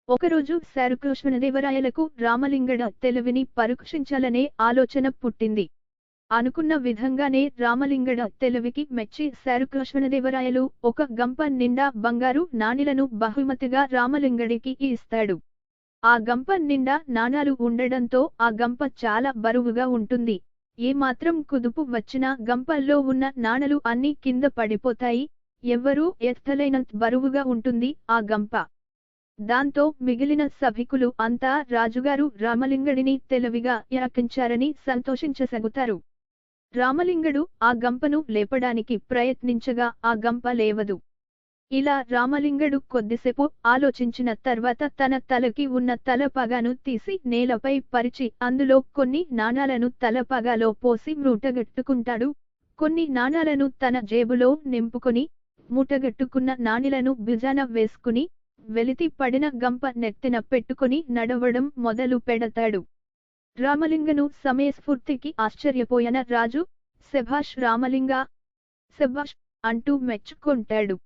ఒకరోజు శ్రీకృష్ణదేవరాయలకు రామలింగడ తెలివిని పరీక్షించాలనే ఆలోచన పుట్టింది. అనుకున్న విధంగానే రామలింగడ తెలివికి మెచ్చి శ్రీకృష్ణదేవరాయలు ఒక గంప నిండా బంగారు నాణేలను బహుమతిగా రామలింగడికి ఇస్తాడు. ఆ గంప నిండా నాణాలు ఉండడంతో ఆ గంప చాలా బరువుగా ఉంటుంది. ఏ మాత్రం కుదుపు వచ్చినా గంపల్లో ఉన్న నాణాలు అన్నీ కింద పడిపోతాయి. ఎవ్వరూ ఎత్తలేనంత బరువుగా ఉంటుంది ఆ గంప. దాంతో మిగిలిన సభికులు అంతా రాజుగారు రామలింగడిని తెలివిగా యాకించారని సంతోషించసాగుతారు. రామలింగడు ఆ గంపను లేపడానికి ప్రయత్నించగా ఆ గంప లేవదు. ఇలా రామలింగడు కొద్దిసేపు ఆలోచించిన తర్వాత తన తలకి ఉన్న తలపాగాను తీసి నేలపై పరిచి అందులో కొన్ని నాణాలను తలపాగాలో పోసి మూటగట్టుకుంటాడు. కొన్ని నాణాలను తన జేబులో నింపుకొని మూటగట్టుకున్న నాణేలను భుజాన వేసుకుని వెలితి పడిన గంప నెత్తిన పెట్టుకుని నడవడం మొదలు పెడతాడు. రామలింగను సమయస్ఫూర్తికి ఆశ్చర్యపోయిన రాజు శభాష్ రామలింగా, శభాష్ అంటూ మెచ్చుకుంటాడు.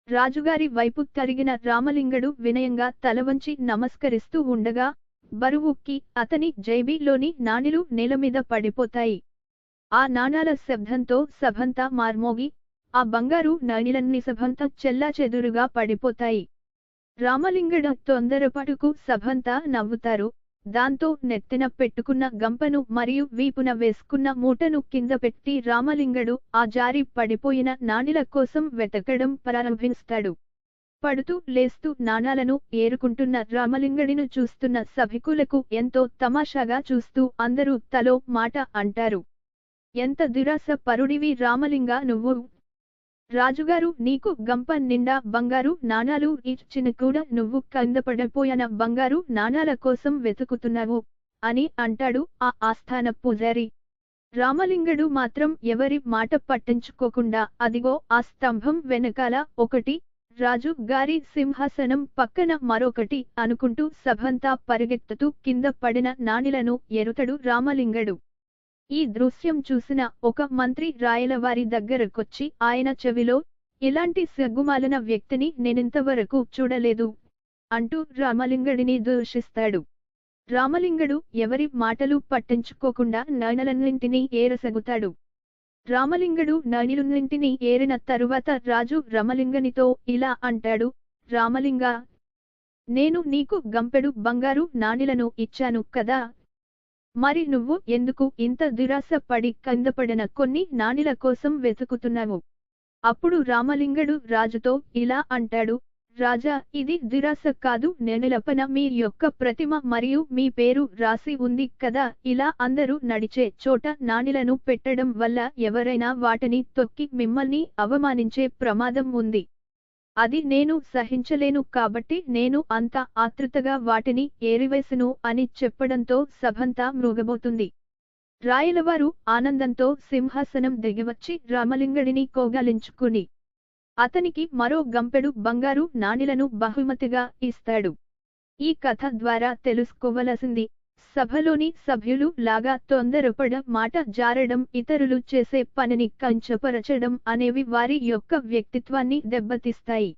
రాజుగారి వైపు తిరిగిన రామలింగడు వినయంగా తలవంచి నమస్కరిస్తూ ఉండగా బరువుకి అతని జేబులోని నాణేలు నేలమీద పడిపోతాయి. ఆ నాణాల శబ్దంతో సభంతా మార్మోగి ఆ బంగారు నాణేలన్నీ సభంతా చెల్లాచెదురుగా పడిపోతాయి. రామలింగడ తొందరపాటుకు సభంతా నవ్వుతారు. దాంతో నెత్తిన పెట్టుకున్న గంపను మరియు వీపున వేసుకున్న మూటను కింద పెట్టి రామలింగడు ఆ జారి పడిపోయిన నాణేల కోసం వెతకడం ప్రారంభిస్తాడు. పడుతూ లేస్తూ నాణాలను ఏరుకుంటున్న రామలింగడిని చూస్తున్న సభికులకు ఎంతో తమాషాగా చూస్తూ అందరూ తలో మాట అంటారు. ఎంత దురాశ పరుడివి రామలింగా నువ్వు! రాజుగారు నీకు గంప నిండా బంగారు నాణాలు ఇచ్చిన కూడా నువ్వు కింద పడిపోయిన బంగారు నాణాల కోసం వెతుకుతున్నావు అని అంటాడు ఆ ఆస్థాన పూజారి. రామలింగడు మాత్రం ఎవరి మాట పట్టించుకోకుండా అదిగో ఆ స్తంభం వెనకాల ఒకటి, రాజు గారి సింహాసనం పక్కన మరొకటి అనుకుంటూ సభంతా పరిగెత్తుతూ కింద పడిన నాణేలను ఏరుతాడు రామలింగడు. ఈ దృశ్యం చూసిన ఒక మంత్రి రాయలవారి దగ్గరకొచ్చి ఆయన చెవిలో, ఇలాంటి సిగ్గుమాలిన వ్యక్తిని నేనింతవరకు చూడలేదు అంటూ రామలింగడిని దూషిస్తాడు. రామలింగడు ఎవరి మాటలు పట్టించుకోకుండా నాణేలన్నింటినీ ఏరసాగుతాడు. రామలింగడు నాణేలన్నింటినీ ఏరిన తరువాత రాజు రామలింగనితో ఇలా అంటాడు, రామలింగా, నేను నీకు గంపెడు బంగారు నాణేలను ఇచ్చాను కదా, మరి నువ్వు ఎందుకు ఇంత దురాశ పడి కిందపడిన కొన్ని నాణేల కోసం వెతుకుతున్నావు? అప్పుడు రామలింగడు రాజుతో ఇలా అంటాడు, రాజా, ఇది దురాశ కాదు, నేలపైన మీ యొక్క ప్రతిమ మరియు మీ పేరు రాసి ఉంది కదా, ఇలా అందరూ నడిచే చోట నాణేలను పెట్టడం వల్ల ఎవరైనా వాటిని తొక్కి మిమ్మల్ని అవమానించే ప్రమాదం ఉంది. అది నేను సహించలేను కాబట్టి నేను అంత ఆతృతగా వాటిని ఏరివేసును అని చెప్పడంతో సభంతా మ్రుగబోతుంది. రాయలవారు ఆనందంతో సింహాసనం దిగివచ్చి రామలింగడిని కౌగలించుకుని అతనికి మరో గంపెడు బంగారు నాణేలను బహుమతిగా ఇస్తాడు. ఈ కథ ద్వారా తెలుసుకోవలసింది, సభలోని సభ్యులు లాగా తొందరపడ మాట జారడం, ఇతరులు చేసే పనిని కించపరచడం అనేవి వారి యొక్క వ్యక్తిత్వాన్ని దెబ్బతీస్తాయి.